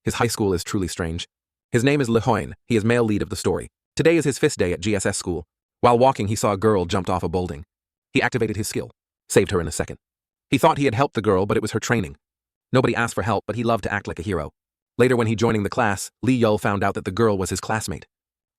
His high school is truly strange. His name is Lehoin. He is male lead of the story. Today is his 5th day at GSS school. While walking, he saw a girl jumped off a building. He activated his skill. Saved her in a second. He thought he had helped the girl, but it was her training. Nobody asked for help, but he loved to act like a hero. Later, when he joining the class, Lee Yul found out that the girl was his classmate.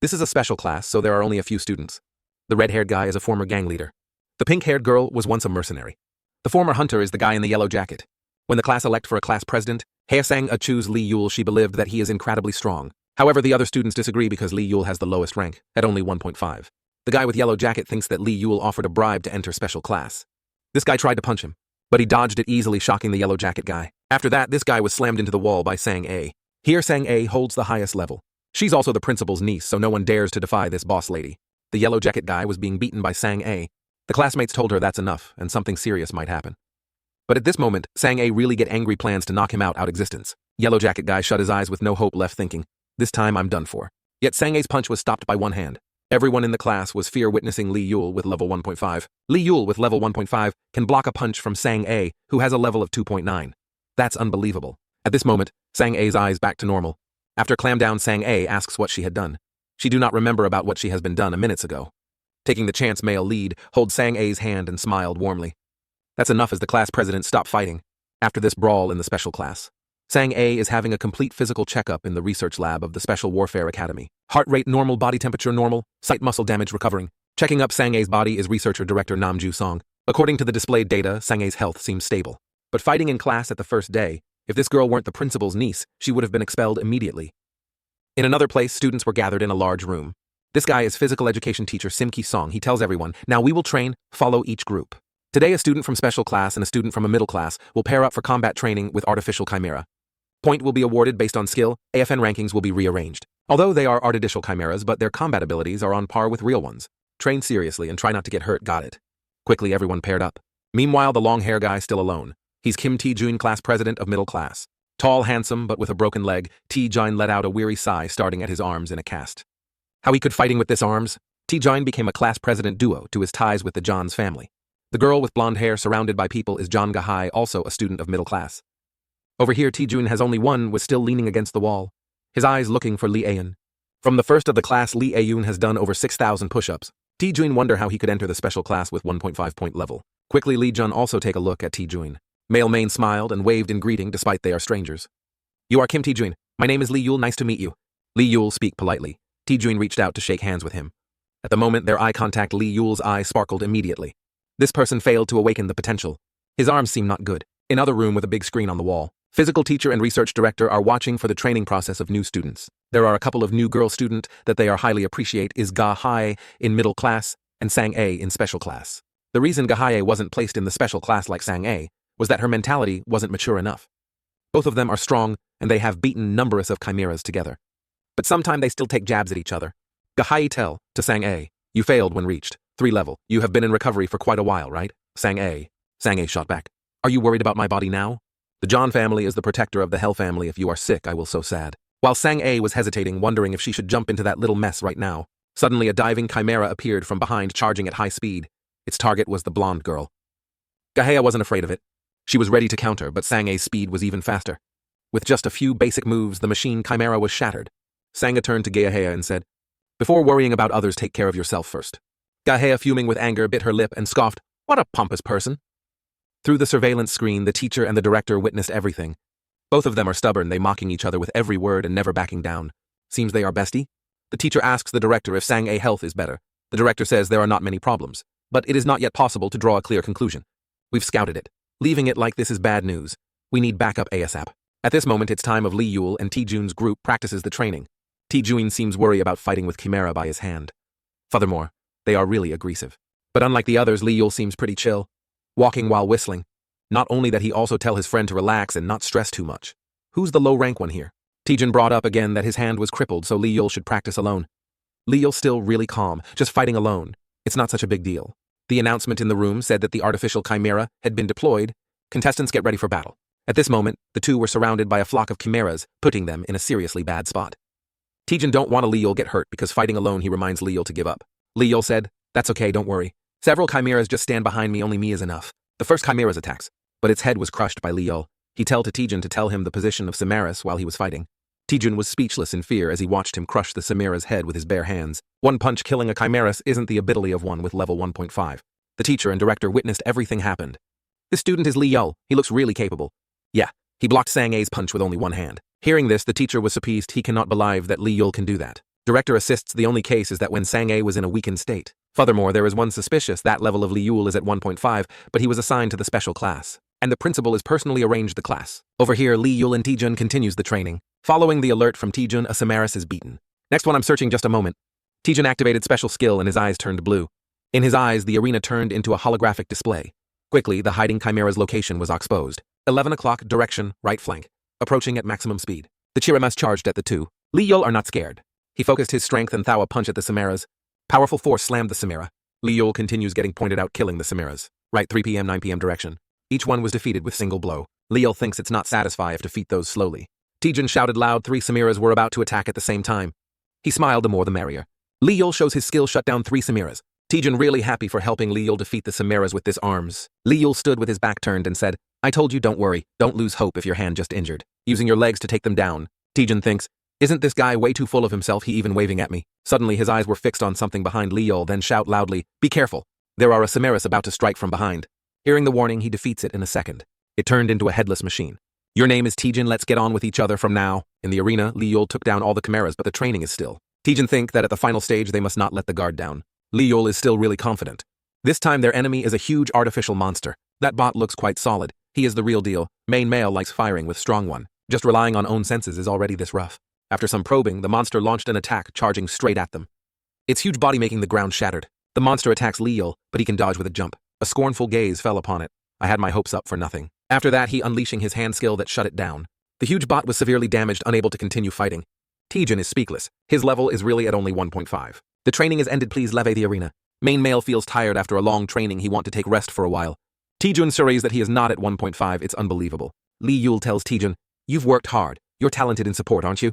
This is a special class, so there are only a few students. The red-haired guy is a former gang leader. The pink-haired girl was once a mercenary. The former hunter is the guy in the yellow jacket. When the class elect for a class president, Hye Sang choose Lee Yul. She believed that he is incredibly strong. However, the other students disagree because Lee Yul has the lowest rank, at only 1.5. The guy with yellow jacket thinks that Lee Yul offered a bribe to enter special class. This guy tried to punch him, but he dodged it easily, shocking the yellow jacket guy. After that, this guy was slammed into the wall by Sang-A. Here Sang-A holds the highest level. She's also the principal's niece, so no one dares to defy this boss lady. The yellow jacket guy was being beaten by Sang-A. The classmates told her that's enough, and something serious might happen. But at this moment, Sang-A really get angry, plans to knock him out existence. Yellow jacket guy shut his eyes with no hope left, thinking, this time I'm done for. Yet Sang-A's punch was stopped by one hand. Everyone in the class was fear witnessing Lee Yul with level 1.5. Lee Yul with level 1.5 can block a punch from Sang-A, who has a level of 2.9. That's unbelievable. At this moment, Sang-A's eyes back to normal. After clam down, Sang-A asks what she had done. She do not remember about what she has been done a minutes ago. Taking the chance, male lead holds Sang-A's hand and smiled warmly. That's enough as the class president stopped fighting. After this brawl in the special class, Sang-A is having a complete physical checkup in the research lab of the Special Warfare Academy. Heart rate normal, body temperature normal, sight muscle damage recovering. Checking up Sang-A's body is researcher director Nam Ju-song. According to the displayed data, Sang-A's health seems stable. But fighting in class at the first day, if this girl weren't the principal's niece, she would have been expelled immediately. In another place, students were gathered in a large room. This guy is physical education teacher Sim Ki-song. He tells everyone, now we will train, follow each group. Today, a student from special class and a student from a middle class will pair up for combat training with artificial chimera. Point will be awarded based on skill, AFN rankings will be rearranged. Although they are artificial chimeras, but their combat abilities are on par with real ones. Train seriously and try not to get hurt, got it. Quickly, everyone paired up. Meanwhile, the long hair guy still alone. He's Kim Tae-jun, class president of middle class. Tall, handsome, but with a broken leg, Tae-jun let out a weary sigh, starting at his arms in a cast. How he could fighting with this arms? Tae-jun became a class president duo to his ties with the John's family. The girl with blonde hair surrounded by people is John Gahai, also a student of middle class. Over here, Tae-jun has only one, was still leaning against the wall, his eyes looking for Lee Aeun. From the first of the class, Lee Aeun has done over 6,000 push-ups. Tae-jun wonder how he could enter the special class with 1.5 point level. Quickly, Lee Jun also take a look at Tae-jun. Male main smiled and waved in greeting despite they are strangers. You are Kim Tae-jun. My name is Lee Yul, nice to meet you. Lee Yul speak politely. Tae-jun reached out to shake hands with him. At the moment their eye contact, Lee Yul's eye sparkled immediately. This person failed to awaken the potential. His arms seem not good. Another room with a big screen on the wall. Physical teacher and research director are watching for the training process of new students. There are a couple of new girl student that they are highly appreciate is Ga-hae in middle class and Sang-A in special class. The reason Ga-hae wasn't placed in the special class like Sang-A was that her mentality wasn't mature enough. Both of them are strong and they have beaten numbers of chimeras together. But sometime they still take jabs at each other. Ga-hae tell to Sang-A, you failed when reached 3 level. You have been in recovery for quite a while, right? Sang-A shot back. Are you worried about my body now? The John family is the protector of the Hell family. If you are sick, I will so sad. While Sang-A was hesitating, wondering if she should jump into that little mess right now, suddenly a diving chimera appeared from behind, charging at high speed. Its target was the blonde girl. Ga-hae wasn't afraid of it. She was ready to counter, but Sang-A's speed was even faster. With just a few basic moves, the machine chimera was shattered. Sang-A turned to Ga-hae and said, before worrying about others, take care of yourself first. Ga-hae, fuming with anger, bit her lip and scoffed, what a pompous person. Through the surveillance screen, the teacher and the director witnessed everything. Both of them are stubborn, they mocking each other with every word and never backing down. Seems they are bestie? The teacher asks the director if Sang-A health is better. The director says there are not many problems, but it is not yet possible to draw a clear conclusion. We've scouted it. Leaving it like this is bad news. We need backup ASAP. At this moment, it's time of Lee Yul and Tae-jun's group practices the training. Tae-jun seems worried about fighting with Chimera by his hand. Furthermore, they are really aggressive. But unlike the others, Lee Yul seems pretty chill, walking while whistling. Not only that, he also tell his friend to relax and not stress too much. Who's the low-rank one here? Tae-jun brought up again that his hand was crippled, so Lee Yul should practice alone. Lee Yul still really calm, just fighting alone. It's not such a big deal. The announcement in the room said that the artificial chimera had been deployed. Contestants get ready for battle. At this moment, the two were surrounded by a flock of chimeras, putting them in a seriously bad spot. Tae-jun don't want Lee Yul get hurt because fighting alone he reminds Lee Yul to give up. Lee Yul said, that's okay, don't worry. Several chimeras just stand behind me, only me is enough. The first chimera's attacks, but its head was crushed by Lee Yul. He tell to Tae-jun to tell him the position of Samaras while he was fighting. Taejun was speechless in fear as he watched him crush the chimera's head with his bare hands. One punch killing a chimeras isn't the ability of one with level 1.5. The teacher and director witnessed everything happened. This student is Lee Yul. He looks really capable. Yeah, he blocked Sang-a's punch with only one hand. Hearing this, the teacher was surprised. He cannot believe that Lee Yul can do that. Director assists. The only case is that when Sang-a was in a weakened state. Furthermore, there is one suspicious. That level of Lee Yul is at 1.5, but he was assigned to the special class. And the principal is personally arranged the class. Over here, Lee Yul and Taejun continues the training. Following the alert from Taejun, a chimeras is beaten. Next one, I'm searching just a moment. Taejun activated special skill and his eyes turned blue. In his eyes, the arena turned into a holographic display. Quickly, the hiding chimera's location was exposed. 11 o'clock, direction, right flank. Approaching at maximum speed. The chimeras charged at the two. Lee Yul are not scared. He focused his strength and threw a punch at the chimeras. Powerful force slammed the chimera. Lee Yul continues getting pointed out, killing the chimeras. Right 3 p.m. 9 p.m. direction. Each one was defeated with single blow. Lee Yul thinks it's not satisfied if defeat those slowly. Taejun shouted loud. 3 chimeras were about to attack at the same time. He smiled. The more the merrier. Lee Yul shows his skill, shut down 3 chimeras. Taejun really happy for helping Lee Yul defeat the chimeras with his arms. Lee Yul stood with his back turned and said, I told you, don't worry, don't lose hope if your hand just injured. Using your legs to take them down. Taejun thinks, isn't this guy way too full of himself? He even waving at me. Suddenly his eyes were fixed on something behind Lee Yul, then shout loudly, be careful. There are a chimeras about to strike from behind. Hearing the warning, he defeats it in a second. It turned into a headless machine. Your name is Taejun, let's get on with each other from now. In the arena, Lee Yul took down all the chimeras, but the training is still. Taejun think that at the final stage they must not let the guard down. Lee Yul is still really confident. This time their enemy is a huge artificial monster. That bot looks quite solid. He is the real deal. Main male likes firing with strong one. Just relying on own senses is already this rough. After some probing, the monster launched an attack, charging straight at them. Its huge body making the ground shattered. The monster attacks Lee Yul, but he can dodge with a jump. A scornful gaze fell upon it. I had my hopes up for nothing. After that, he unleashing his hand skill that shut it down. The huge bot was severely damaged, unable to continue fighting. Taejun is speechless. His level is really at only 1.5. The training is ended, please leave the arena. Main male feels tired after a long training, he want to take rest for a while. Taejun surveys that he is not at 1.5, it's unbelievable. Lee Yul tells Taejun, you've worked hard, you're talented in support, aren't you?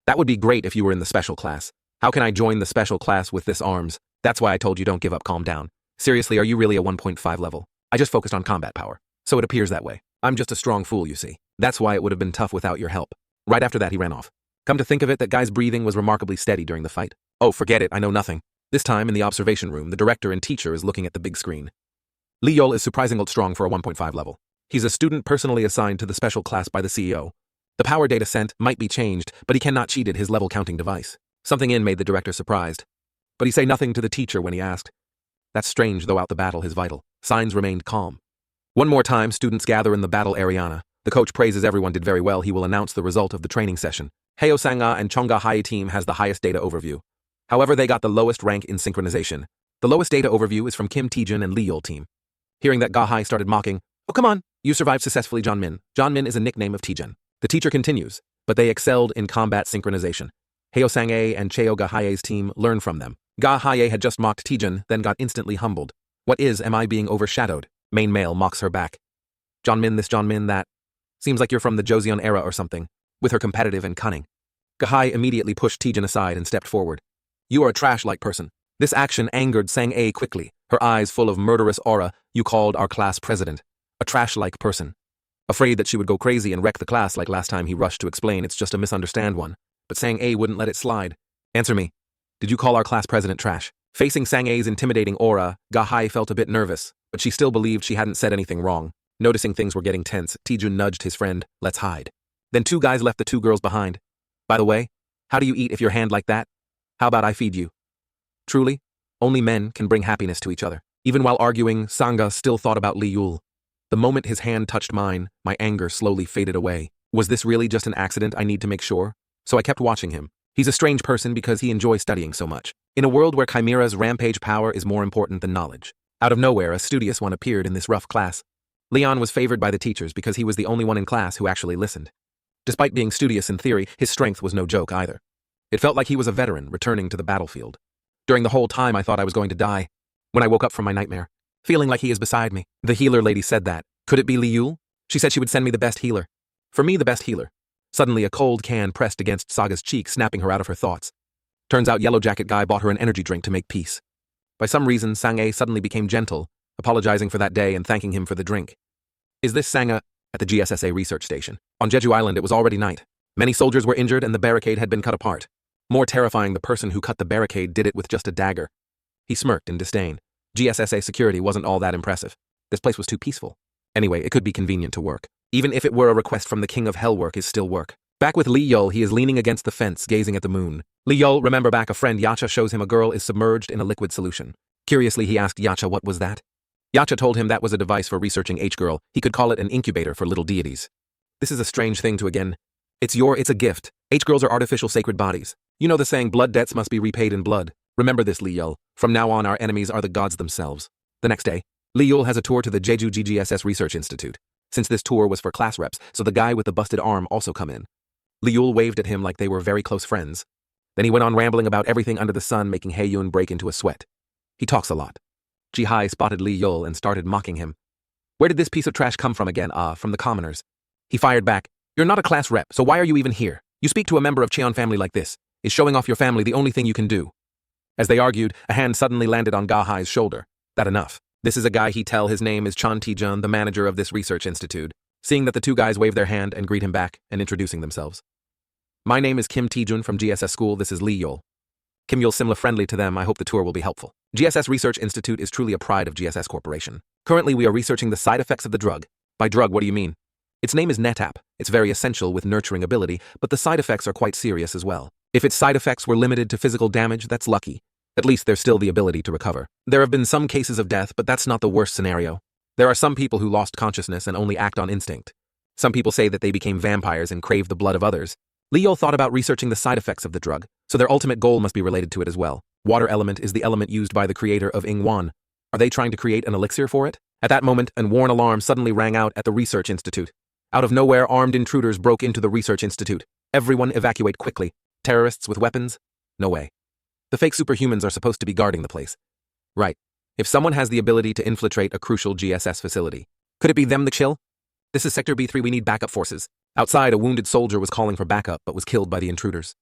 That would be great if you were in the special class. How can I join the special class with this arms? That's why I told you don't give up, calm down. Seriously, are you really a 1.5 level? I just focused on combat power. So it appears that way. I'm just a strong fool, you see. That's why it would have been tough without your help. Right after that he ran off. Come to think of it, that guy's breathing was remarkably steady during the fight. Oh, forget it, I know nothing. This time in the observation room, the director and teacher is looking at the big screen. Lee Yul is surprisingly strong for a 1.5 level. He's a student personally assigned to the special class by the CEO. The power data sent might be changed, but he cannot cheated his level counting device. Something in made the director surprised. But he say nothing to the teacher when he asked. That's strange, though out the battle his vital signs remained calm. One more time, students gather in the battle area. The coach praises everyone did very well. He will announce the result of the training session. Heo Sanga and Chonga Hai team has the highest data overview. However, they got the lowest rank in synchronization. The lowest data overview is from Kim Taejun and Lee Yul team. Hearing that, Ga Hai started mocking. Oh, come on, you survived successfully, John Min. John Min is a nickname of Taejun. The teacher continues, but they excelled in combat synchronization. Heo Sang-ae and Cheo Ga Hai's team learned from them. Ga Hai had just mocked Taejun, then got instantly humbled. What is, am I being overshadowed? Main male mocks her back. John Min this, John Min that. Seems like you're from the Joseon era or something, with her competitive and cunning. Ga Hai immediately pushed Taejun aside and stepped forward. You are a trash-like person. This action angered Sang-ae quickly, her eyes full of murderous aura. You called our class president a trash-like person. Afraid that she would go crazy and wreck the class like last time, he rushed to explain it's just a misunderstand one. But Sang-ae wouldn't let it slide. Answer me. Did you call our class president trash? Facing Sang-ae's intimidating aura, Ga Hai felt a bit nervous, but she still believed she hadn't said anything wrong. Noticing things were getting tense, Taejun nudged his friend, let's hide. Then 2 guys left the 2 girls behind. By the way, how do you eat if your hand like that? How about I feed you? Truly, only men can bring happiness to each other. Even while arguing, Sanga still thought about Lee Yul. The moment his hand touched mine, my anger slowly faded away. Was this really just an accident? I need to make sure. So I kept watching him. He's a strange person because he enjoys studying so much. In a world where Chimera's rampage power is more important than knowledge. Out of nowhere, a studious one appeared in this rough class. Leon was favored by the teachers because he was the only one in class who actually listened. Despite being studious in theory, his strength was no joke either. It felt like he was a veteran returning to the battlefield. During the whole time, I thought I was going to die. When I woke up from my nightmare, feeling like he is beside me. The healer lady said that. Could it be Lee Yul? She said she would send me the best healer. For me, the best healer. Suddenly, a cold can pressed against Saga's cheek, snapping her out of her thoughts. Turns out Yellow Jacket guy bought her an energy drink to make peace. By some reason, Sang-ae suddenly became gentle, apologizing for that day and thanking him for the drink. Is this Sanga? At the GSSA research station. On Jeju Island, it was already night. Many soldiers were injured and the barricade had been cut apart. More terrifying, the person who cut the barricade did it with just a dagger. He smirked in disdain. GSSA security wasn't all that impressive. This place was too peaceful. Anyway, it could be convenient to work. Even if it were a request from the king of hell, work is still work. Back with Li Yul, he is leaning against the fence, gazing at the moon. Li Yul, remember back, a friend Yacha shows him a girl is submerged in a liquid solution. Curiously, he asked Yacha what was that. Yacha told him that was a device for researching H-girl. He could call it an incubator for little deities. This is a strange thing to again. It's a gift. H-girls are artificial sacred bodies. You know the saying, blood debts must be repaid in blood. Remember this, Li Yul. From now on, our enemies are the gods themselves. The next day, Li Yul has a tour to the Jeju GGSS Research Institute. Since this tour was for class reps, so the guy with the busted arm also come in. Li Yul waved at him like they were very close friends. Then he went on rambling about everything under the sun, making Hae-yun break into a sweat. He talks a lot. Ji-hai spotted Li Yul and started mocking him. Where did this piece of trash come from again? From the commoners. He fired back. You're not a class rep, so why are you even here? You speak to a member of Cheon family like this. Is showing off your family the only thing you can do? As they argued, a hand suddenly landed on Ga-hai's shoulder. That enough. This is a guy he tell his name is Chon Tae-jun, the manager of this research institute. Seeing that the two guys wave their hand and greet him back and introducing themselves. My name is Kim Tae-jun from GSS school, this is Li Yul. Kim Yul similar friendly to them, I hope the tour will be helpful. GSS Research Institute is truly a pride of GSS Corporation. Currently we are researching the side effects of the drug. By drug, what do you mean? Its name is NetApp. It's very essential with nurturing ability, but the side effects are quite serious as well. If its side effects were limited to physical damage, that's lucky. At least there's still the ability to recover. There have been some cases of death, but that's not the worst scenario. There are some people who lost consciousness and only act on instinct. Some people say that they became vampires and crave the blood of others. Li Yul thought about researching the side effects of the drug, so their ultimate goal must be related to it as well. Water element is the element used by the creator of Ingwan. Are they trying to create an elixir for it? At that moment, an warn alarm suddenly rang out at the research institute. Out of nowhere, armed intruders broke into the research institute. Everyone evacuate quickly. Terrorists with weapons? No way. The fake superhumans are supposed to be guarding the place. Right. If someone has the ability to infiltrate a crucial GSS facility, could it be them the chill? This is Sector B3, we need backup forces. Outside, a wounded soldier was calling for backup but was killed by the intruders.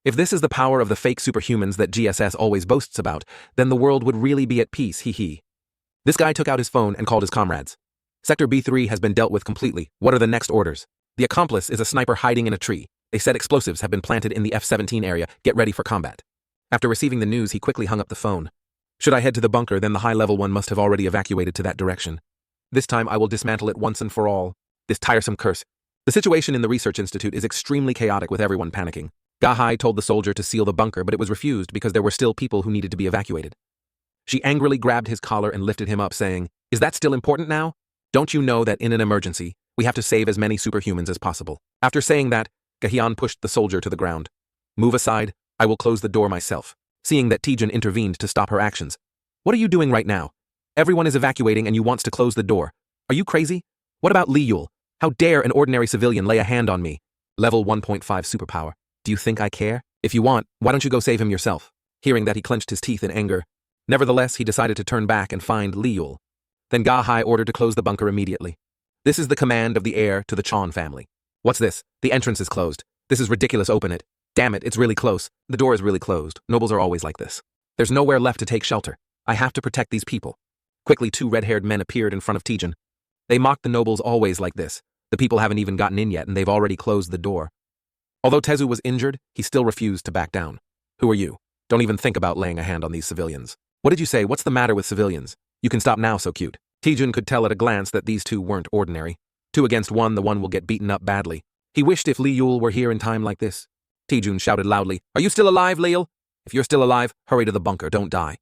If this is the power of the fake superhumans that GSS always boasts about, then the world would really be at peace, hee. This guy took out his phone and called his comrades. Sector B3 has been dealt with completely. What are the next orders? The accomplice is a sniper hiding in a tree. They said explosives have been planted in the F-17 area. Get ready for combat. After receiving the news, he quickly hung up the phone. Should I head to the bunker, then the high-level one must have already evacuated to that direction. This time I will dismantle it once and for all. This tiresome curse. The situation in the research institute is extremely chaotic with everyone panicking. Ga-hai told the soldier to seal the bunker, but it was refused because there were still people who needed to be evacuated. She angrily grabbed his collar and lifted him up, saying, "Is that still important now? Don't you know that in an emergency, we have to save as many superhumans as possible?" After saying that, Ga-hyun pushed the soldier to the ground. "Move aside, I will close the door myself." Seeing that Tae-jun intervened to stop her actions. "What are you doing right now? Everyone is evacuating and you wants to close the door. Are you crazy? What about Li Yul? How dare an ordinary civilian lay a hand on me? Level 1.5 superpower. Do you think I care? If you want, why don't you go save him yourself?" Hearing that, he clenched his teeth in anger. Nevertheless, he decided to turn back and find Li Yul. Then Ga-hai ordered to close the bunker immediately. This is the command of the heir to the Chon family. What's this? The entrance is closed. This is ridiculous, open it. Damn it, it's really close. The door is really closed. Nobles are always like this. There's nowhere left to take shelter. I have to protect these people. Quickly, two red-haired men appeared in front of Tae-jun. They mocked the nobles always like this. The people haven't even gotten in yet and they've already closed the door. Although Tezu was injured, he still refused to back down. Who are you? Don't even think about laying a hand on these civilians. What did you say? What's the matter with civilians? You can stop now, so cute. Tae-jun could tell at a glance that these two weren't ordinary. 2 against 1, the one will get beaten up badly. He wished if Li Yul were here in time like this. Tae-jun shouted loudly, "Are you still alive, Li Yul? If you're still alive, hurry to the bunker, don't die."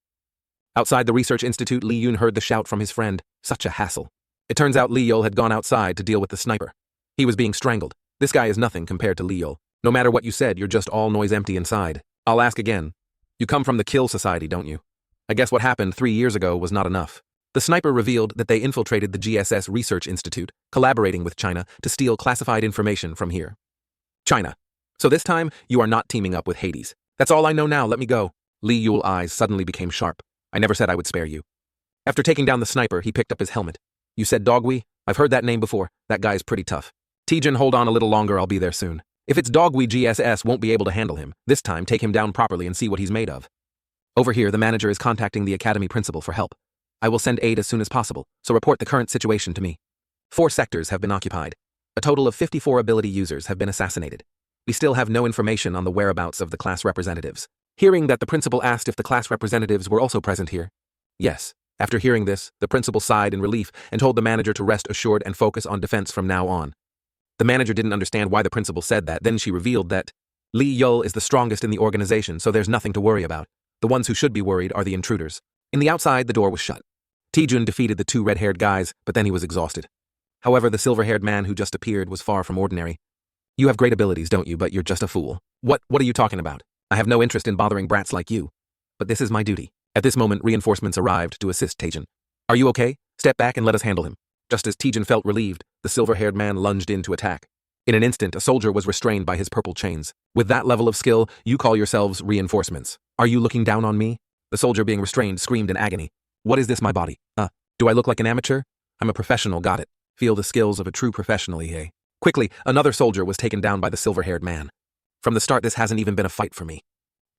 Outside the research institute, Li Yun heard the shout from his friend. Such a hassle. It turns out Li Yul had gone outside to deal with the sniper. He was being strangled. This guy is nothing compared to Li Yul. No matter what you said, you're just all noise empty inside. I'll ask again. You come from the Kill Society, don't you? I guess what happened 3 years ago was not enough. The sniper revealed that they infiltrated the GSS Research Institute, collaborating with China to steal classified information from here. China. So this time, you are not teaming up with Hades. That's all I know now, let me go. Li Yul's eyes suddenly became sharp. I never said I would spare you. After taking down the sniper, he picked up his helmet. You said Dogwee? I've heard that name before. That guy's pretty tough. Tae-jun, hold on a little longer, I'll be there soon. If it's Dogwee, GSS won't be able to handle him. This time, take him down properly and see what he's made of. Over here, the manager is contacting the academy principal for help. I will send aid as soon as possible, so report the current situation to me. 4 sectors have been occupied. A total of 54 ability users have been assassinated. We still have no information on the whereabouts of the class representatives. Hearing that, the principal asked if the class representatives were also present here. Yes. After hearing this, the principal sighed in relief and told the manager to rest assured and focus on defense from now on. The manager didn't understand why the principal said that. Then she revealed that Lee Yul is the strongest in the organization, so there's nothing to worry about. The ones who should be worried are the intruders. In the outside, the door was shut. Taejun defeated the two red-haired guys, but then he was exhausted. However, the silver-haired man who just appeared was far from ordinary. You have great abilities, don't you, but you're just a fool. What are you talking about? I have no interest in bothering brats like you. But this is my duty. At this moment, reinforcements arrived to assist Taejun. Are you okay? Step back and let us handle him. Just as Taejun felt relieved, the silver-haired man lunged in to attack. In an instant, a soldier was restrained by his purple chains. With that level of skill, you call yourselves reinforcements. Are you looking down on me? The soldier being restrained screamed in agony. What is this, my body? Do I look like an amateur? I'm a professional, got it. Feel the skills of a true professional, eh? Quickly, another soldier was taken down by the silver-haired man. From the start, this hasn't even been a fight for me.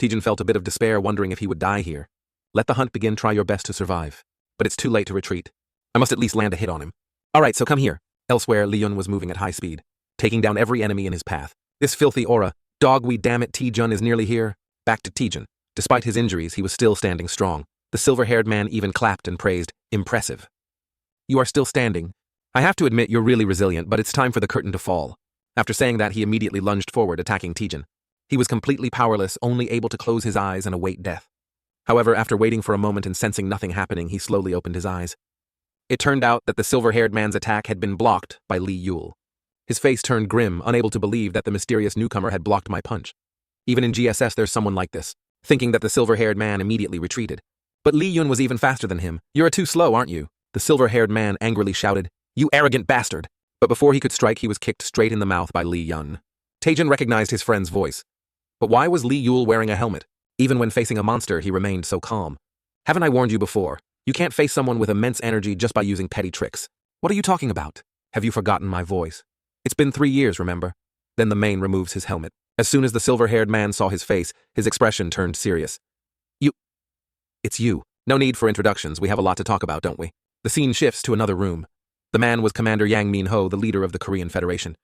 Taejun felt a bit of despair, wondering if he would die here. Let the hunt begin, try your best to survive. But it's too late to retreat. I must at least land a hit on him. Alright, so come here. Elsewhere, Leon was moving at high speed, taking down every enemy in his path. This filthy aura, dogweed damn it, Taejun is nearly here. Back to Taejun. Despite his injuries, he was still standing strong. The silver-haired man even clapped and praised, impressive. You are still standing. I have to admit you're really resilient, but it's time for the curtain to fall. After saying that, he immediately lunged forward, attacking Taejun. He was completely powerless, only able to close his eyes and await death. However, after waiting for a moment and sensing nothing happening, he slowly opened his eyes. It turned out that the silver-haired man's attack had been blocked by Lee Yul. His face turned grim, unable to believe that the mysterious newcomer had blocked my punch. Even in GSS there's someone like this. Thinking that the silver-haired man immediately retreated. But Lee Yun was even faster than him. You're too slow, aren't you? The silver-haired man angrily shouted. You arrogant bastard! But before he could strike, he was kicked straight in the mouth by Lee Yun. Taejun recognized his friend's voice. But why was Lee Yul wearing a helmet? Even when facing a monster, he remained so calm. Haven't I warned you before? You can't face someone with immense energy just by using petty tricks. What are you talking about? Have you forgotten my voice? It's been 3 years, remember? Then the main removes his helmet. As soon as the silver-haired man saw his face, his expression turned serious. It's you. No need for introductions, we have a lot to talk about, don't we? The scene shifts to another room. The man was Commander Yang Min-ho, the leader of the Korean Federation.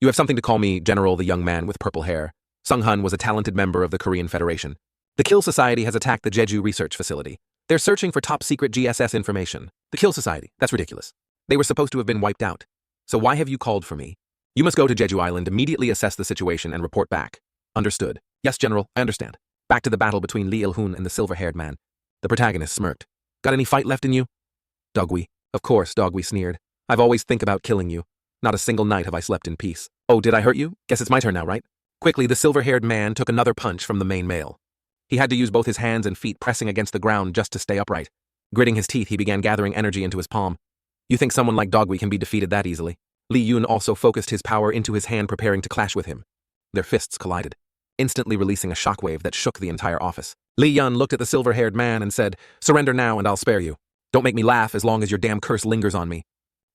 You have something to call me, General, the young man with purple hair. Sung-hun was a talented member of the Korean Federation. The Kill Society has attacked the Jeju research facility. They're searching for top-secret GSS information. The Kill Society, that's ridiculous. They were supposed to have been wiped out. So why have you called for me? You must go to Jeju Island, immediately assess the situation and report back. Understood. Yes, General, I understand. Back to the battle between Lee Il-hun and the silver-haired man. The protagonist smirked. Got any fight left in you? Dogwe. Of course, Dogwe sneered. I've always think about killing you. Not a single night have I slept in peace. Oh, did I hurt you? Guess it's my turn now, right? Quickly, the silver-haired man took another punch from the main male. He had to use both his hands and feet, pressing against the ground just to stay upright. Gritting his teeth, he began gathering energy into his palm. You think someone like Dogwe can be defeated that easily? Lee Yun also focused his power into his hand, preparing to clash with him. Their fists collided, instantly releasing a shockwave that shook the entire office. Lee Yun looked at the silver-haired man and said, Surrender now and I'll spare you. Don't make me laugh as long as your damn curse lingers on me.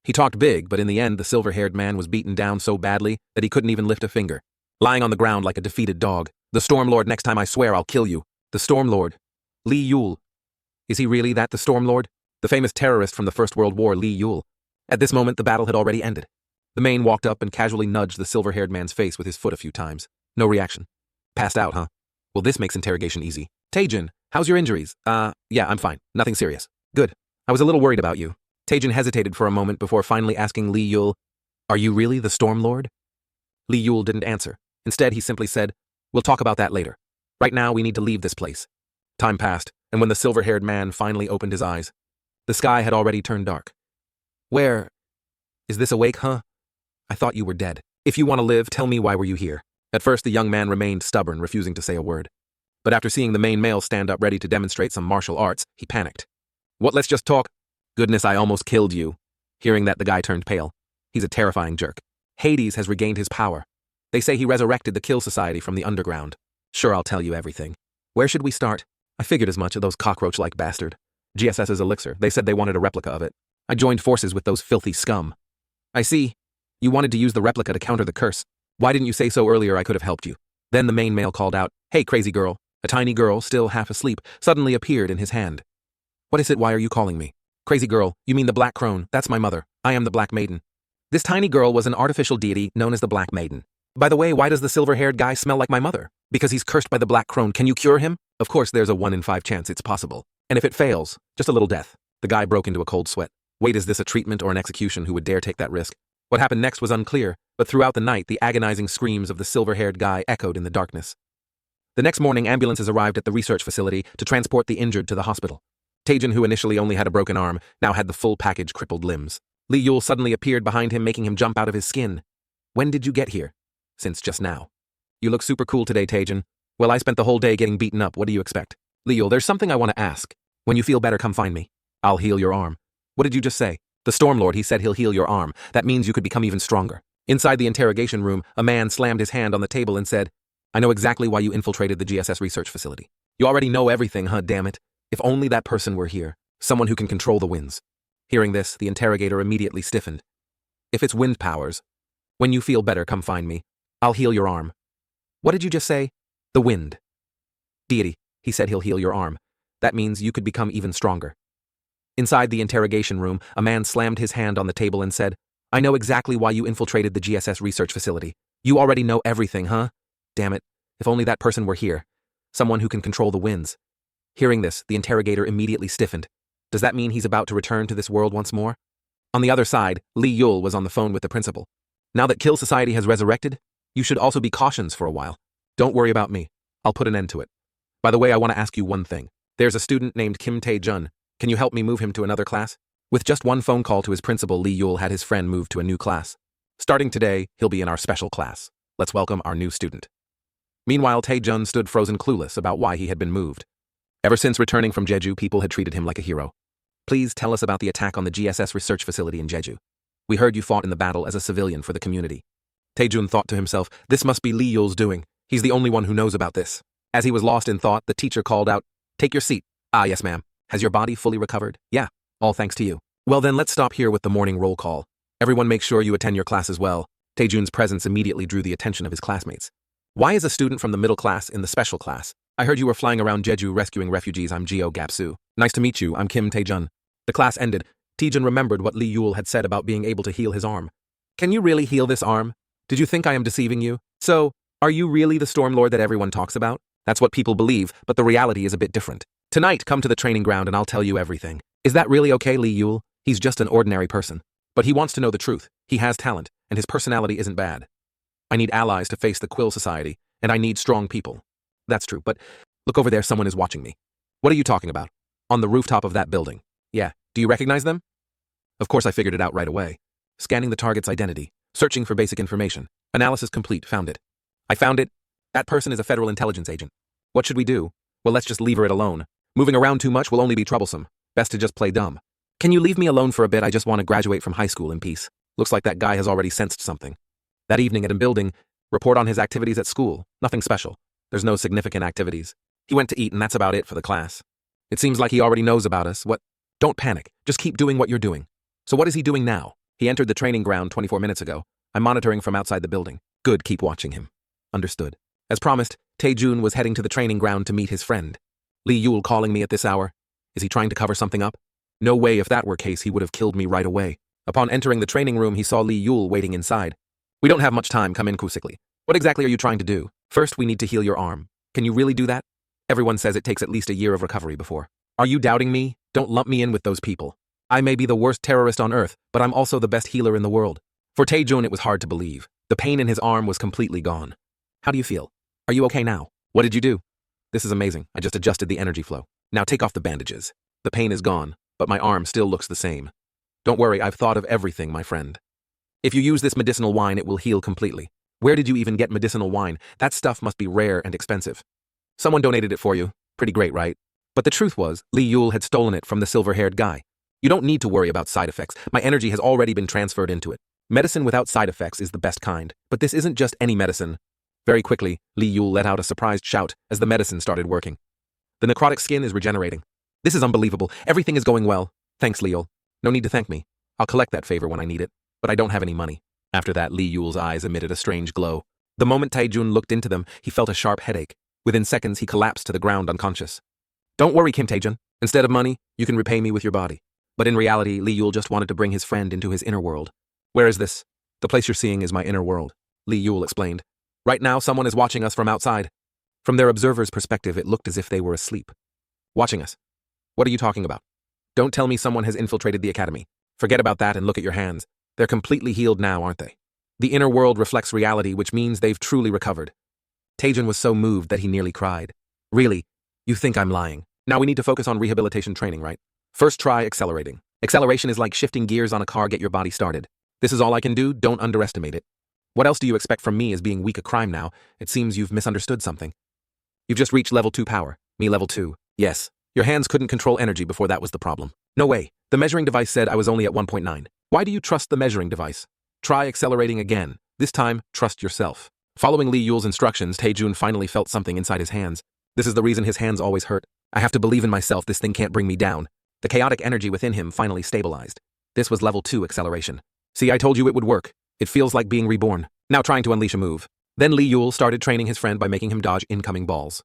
He talked big, but in the end, the silver-haired man was beaten down so badly that he couldn't even lift a finger. Lying on the ground like a defeated dog. The Stormlord, next time I swear I'll kill you. The Stormlord. Lee Yul. Is he really that, the Stormlord? The famous terrorist from the First World War, Lee Yul. At this moment, the battle had already ended. The Maine walked up and casually nudged the silver-haired man's face with his foot a few times. No reaction. Passed out, huh? Well, this makes interrogation easy. Taejun, how's your injuries? Yeah, I'm fine. Nothing serious. Good. I was a little worried about you. Taejun hesitated for a moment before finally asking Lee Yul, Are you really the Stormlord? Lee Yul didn't answer. Instead, he simply said, We'll talk about that later. Right now, we need to leave this place. Time passed, and when the silver-haired man finally opened his eyes, the sky had already turned dark. Where? Is this awake, huh? I thought you were dead. If you want to live, tell me why were you here. At first, the young man remained stubborn, refusing to say a word. But after seeing the main male stand up ready to demonstrate some martial arts, he panicked. What, let's just talk? Goodness, I almost killed you. Hearing that, the guy turned pale. He's a terrifying jerk. Hades has regained his power. They say he resurrected the Kill Society from the underground. Sure, I'll tell you everything. Where should we start? I figured as much of those cockroach-like bastard. GSS's elixir, they said they wanted a replica of it. I joined forces with those filthy scum. I see. You wanted to use the replica to counter the curse. Why didn't you say so earlier? I could have helped you. Then the main male called out, Hey, crazy girl. A tiny girl, still half asleep, suddenly appeared in his hand. What is it? Why are you calling me? Crazy girl, you mean the Black Crone? That's my mother. I am the Black Maiden. This tiny girl was an artificial deity known as the Black Maiden. By the way, why does the silver-haired guy smell like my mother? Because he's cursed by the black crone. Can you cure him? Of course, there's a 1 in 5 chance it's possible. And if it fails, just a little death. The guy broke into a cold sweat. Wait, is this a treatment or an execution? Who would dare take that risk? What happened next was unclear, but throughout the night, the agonizing screams of the silver-haired guy echoed in the darkness. The next morning, ambulances arrived at the research facility to transport the injured to the hospital. Taejin, who initially only had a broken arm, now had the full package crippled limbs. Lee Yul suddenly appeared behind him, making him jump out of his skin. When did you get here? Since just now. You look super cool today, Taejin. Well, I spent the whole day getting beaten up. What do you expect? Lee Yul, there's something I want to ask. When you feel better, come find me. I'll heal your arm. What did you just say? The Stormlord, he said he'll heal your arm. That means you could become even stronger. Inside the interrogation room, a man slammed his hand on the table and said, I know exactly why you infiltrated the GSS research facility. You already know everything, huh, damn it. If only that person were here. Someone who can control the winds. Hearing this, the interrogator immediately stiffened. If it's wind powers, when you feel better, come find me. I'll heal your arm. What did you just say? The wind. Deity, he said he'll heal your arm. That means you could become even stronger. Inside the interrogation room, a man slammed his hand on the table and said, I know exactly why you infiltrated the GSS research facility. You already know everything, huh? Damn it, if only that person were here. Someone who can control the winds. Hearing this, the interrogator immediately stiffened. Does that mean he's about to return to this world once more? On the other side, Lee Yul was on the phone with the principal. Now that Kill Society has resurrected, you should also be cautious for a while. Don't worry about me. I'll put an end to it. By the way, I want to ask you one thing. There's a student named Kim Tae-jun. Can you help me move him to another class? With just one phone call to his principal, Lee Yul had his friend moved to a new class. Starting today, he'll be in our special class. Let's welcome our new student. Meanwhile, Tae-jun stood frozen clueless about why he had been moved. Ever since returning from Jeju, people had treated him like a hero. Please tell us about the attack on the GSS research facility in Jeju. We heard you fought in the battle as a civilian for the community. Tae-jun thought to himself, this must be Lee Yul's doing. He's the only one who knows about this. As he was lost in thought, the teacher called out, take your seat. Ah, yes, ma'am. Has your body fully recovered? Yeah, all thanks to you. Well then, let's stop here with the morning roll call. Everyone make sure you attend your class as well. Tae-jun's presence immediately drew the attention of his classmates. Why is a student from the middle class in the special class? I heard you were flying around Jeju rescuing refugees. I'm Geo Gapsu. Nice to meet you. I'm Kim Tae-jun. The class ended. Tae-jun remembered what Lee Yul had said about being able to heal his arm. Can you really heal this arm? Did you think I am deceiving you? So, are you really the Stormlord that everyone talks about? That's what people believe, but the reality is a bit different. Tonight, come to the training ground and I'll tell you everything. Is that really okay, Lee Yul? He's just an ordinary person. But he wants to know the truth. He has talent, and his personality isn't bad. I need allies to face the Quill Society, and I need strong people. That's true, but look over there, someone is watching me. What are you talking about? On the rooftop of that building. Yeah, do you recognize them? Of course I figured it out right away. Scanning the target's identity, searching for basic information. Analysis complete, found it. I found it. That person is a federal intelligence agent. What should we do? Well, let's just leave her alone. Moving around too much will only be troublesome. Best to just play dumb. Can you leave me alone for a bit? I just want to graduate from high school in peace. Looks like that guy has already sensed something. That evening at a building, report on his activities at school. Nothing special. There's no significant activities. He went to eat and that's about it for the class. It seems like he already knows about us. What? Don't panic. Just keep doing what you're doing. So what is he doing now? He entered the training ground 24 minutes ago. I'm monitoring from outside the building. Good, keep watching him. Understood. As promised, Tae-jun was heading to the training ground to meet his friend. Lee Yul calling me at this hour? Is he trying to cover something up? No way, if that were case, he would have killed me right away. Upon entering the training room, he saw Lee Yul waiting inside. We don't have much time, come in quickly. What exactly are you trying to do? First, we need to heal your arm. Can you really do that? Everyone says it takes at least a year of recovery before. Are you doubting me? Don't lump me in with those people. I may be the worst terrorist on earth, but I'm also the best healer in the world. For Tae-jun, it was hard to believe. The pain in his arm was completely gone. How do you feel? Are you okay now? What did you do? This is amazing. I just adjusted the energy flow. Now take off the bandages. The pain is gone, but my arm still looks the same. Don't worry, I've thought of everything, my friend. If you use this medicinal wine, it will heal completely. Where did you even get medicinal wine? That stuff must be rare and expensive. Someone donated it for you. Pretty great, right? But the truth was, Lee Yul had stolen it from the silver-haired guy. You don't need to worry about side effects. My energy has already been transferred into it. Medicine without side effects is the best kind. But this isn't just any medicine. Very quickly, Lee Yul let out a surprised shout as the medicine started working. The necrotic skin is regenerating. This is unbelievable. Everything is going well. Thanks, Lee Yul. No need to thank me. I'll collect that favor when I need it. But I don't have any money. After that, Lee Yul's eyes emitted a strange glow. The moment Tae-jun looked into them, he felt a sharp headache. Within seconds, he collapsed to the ground unconscious. Don't worry, Kim Tae-jun. Instead of money, you can repay me with your body. But in reality, Lee Yul just wanted to bring his friend into his inner world. Where is this? The place you're seeing is my inner world. Li Yule explained. Right now, someone is watching us from outside. From their observer's perspective, it looked as if they were asleep. Watching us? What are you talking about? Don't tell me someone has infiltrated the academy. Forget about that and look at your hands. They're completely healed now, aren't they? The inner world reflects reality, which means they've truly recovered. Taejun was so moved that he nearly cried. Really? You think I'm lying? Now we need to focus on rehabilitation training, right? First try accelerating. Acceleration is like shifting gears on a car, get your body started. This is all I can do, don't underestimate it. What else do you expect from me as being weak a crime now? It seems you've misunderstood something. You've just reached level 2 power. Me level 2. Yes. Your hands couldn't control energy before that was the problem. No way. The measuring device said I was only at 1.9. Why do you trust the measuring device? Try accelerating again. This time, trust yourself. Following Li Yule's instructions, Taejun finally felt something inside his hands. This is the reason his hands always hurt. I have to believe in myself, this thing can't bring me down. The chaotic energy within him finally stabilized. This was level 2 acceleration. See, I told you it would work. It feels like being reborn. Now trying to unleash a move. Then Li Yule started training his friend by making him dodge incoming balls.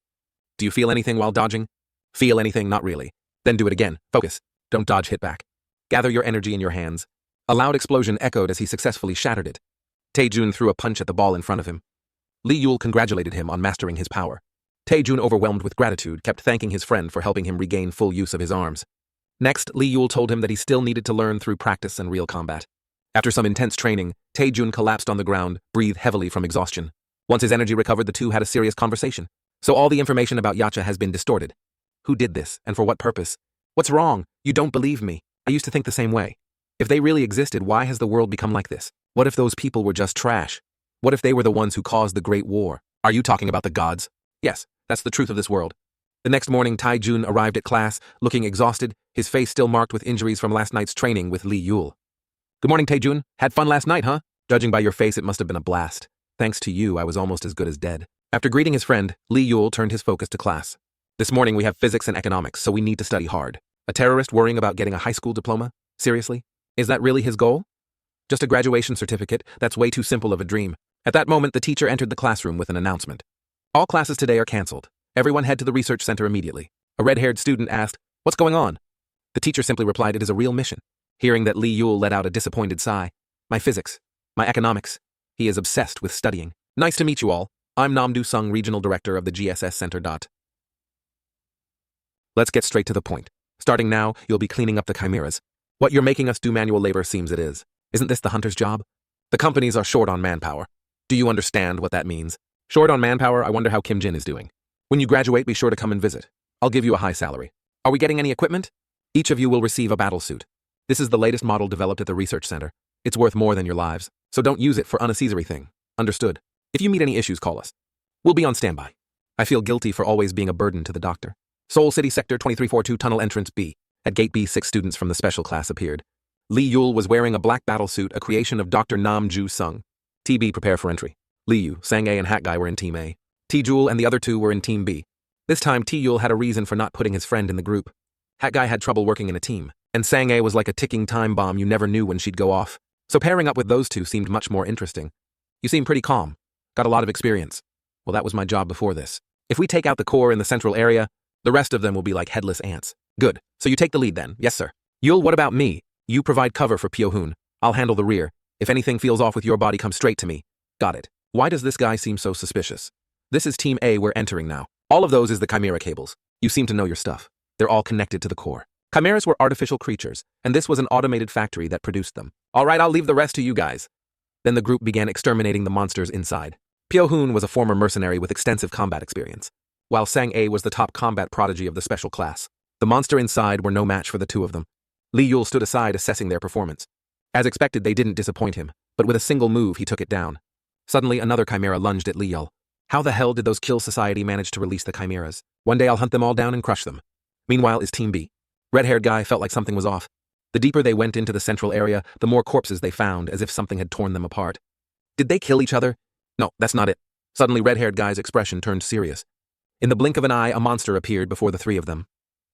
Do you feel anything while dodging? Feel anything? Not really. Then do it again. Focus. Don't dodge, hit back. Gather your energy in your hands. A loud explosion echoed as he successfully shattered it. Taejun threw a punch at the ball in front of him. Li Yule congratulated him on mastering his power. Taejun, overwhelmed with gratitude, kept thanking his friend for helping him regain full use of his arms. Next, Li Yule told him that he still needed to learn through practice and real combat. After some intense training, Taejun collapsed on the ground, breathed heavily from exhaustion. Once his energy recovered, the two had a serious conversation. So all the information about Yacha has been distorted. Who did this, and for what purpose? What's wrong? You don't believe me. I used to think the same way. If they really existed, why has the world become like this? What if those people were just trash? What if they were the ones who caused the Great War? Are you talking about the gods? Yes, that's the truth of this world. The next morning, Taejun arrived at class, looking exhausted, his face still marked with injuries from last night's training with Li Yule. Good morning, Taejun. Had fun last night, huh? Judging by your face, it must have been a blast. Thanks to you, I was almost as good as dead. After greeting his friend, Li Yule turned his focus to class. This morning we have physics and economics, so we need to study hard. A terrorist worrying about getting a high school diploma? Seriously? Is that really his goal? Just a graduation certificate? That's way too simple of a dream. At that moment, the teacher entered the classroom with an announcement. All classes today are cancelled. Everyone head to the research center immediately. A red-haired student asked, "What's going on?" The teacher simply replied, "It is a real mission." Hearing that, Li Yule let out a disappointed sigh. My physics. My economics. He is obsessed with studying. Nice to meet you all. I'm Namdu Sung, Regional Director of the GSS Center. Let's get straight to the point. Starting now, you'll be cleaning up the chimeras. What you're making us do manual labor seems it is. Isn't this the hunter's job? The companies are short on manpower. Do you understand what that means? Short on manpower, I wonder how Kim Jin is doing. When you graduate, be sure to come and visit. I'll give you a high salary. Are we getting any equipment? Each of you will receive a battle suit. This is the latest model developed at the research center. It's worth more than your lives, so don't use it for unnecessary thing. Understood? If you meet any issues, call us. We'll be on standby. I feel guilty for always being a burden to the doctor. Seoul City Sector 2342 Tunnel Entrance B. At Gate B, 6 students from the special class appeared. Li Yule was wearing a black battle suit, a creation of Dr. Nam Ju Sung. TB, prepare for entry. Li Yu, Sang A, and Hat Guy were in Team A. T-Jewel and the other two were in Team B. This time, T-Yule had a reason for not putting his friend in the group. Hat Guy had trouble working in a team, and Sang A was like a ticking time bomb, you never knew when she'd go off. So pairing up with those two seemed much more interesting. You seem pretty calm. Got a lot of experience. Well, that was my job before this. If we take out the core in the central area, the rest of them will be like headless ants. Good. So you take the lead then. Yes, sir. Yule, what about me? You provide cover for Pyo-hoon. I'll handle the rear. If anything feels off with your body, come straight to me. Got it. Why does this guy seem so suspicious? This is Team A we're entering now. All of those is the chimera cables. You seem to know your stuff. They're all connected to the core. Chimeras were artificial creatures, and this was an automated factory that produced them. All right, I'll leave the rest to you guys. Then the group began exterminating the monsters inside. Pyo-hoon was a former mercenary with extensive combat experience, while Sang A was the top combat prodigy of the special class. The monster inside were no match for the two of them. Li Yule stood aside assessing their performance. As expected, they didn't disappoint him, but with a single move he took it down. Suddenly, another chimera lunged at Li Yule. How the hell did those Kill Society manage to release the chimeras? One day I'll hunt them all down and crush them. Meanwhile is Team B. Red-haired guy felt like something was off. The deeper they went into the central area, the more corpses they found, as if something had torn them apart. Did they kill each other? No, that's not it. Suddenly, red-haired guy's expression turned serious. In the blink of an eye, a monster appeared before the three of them.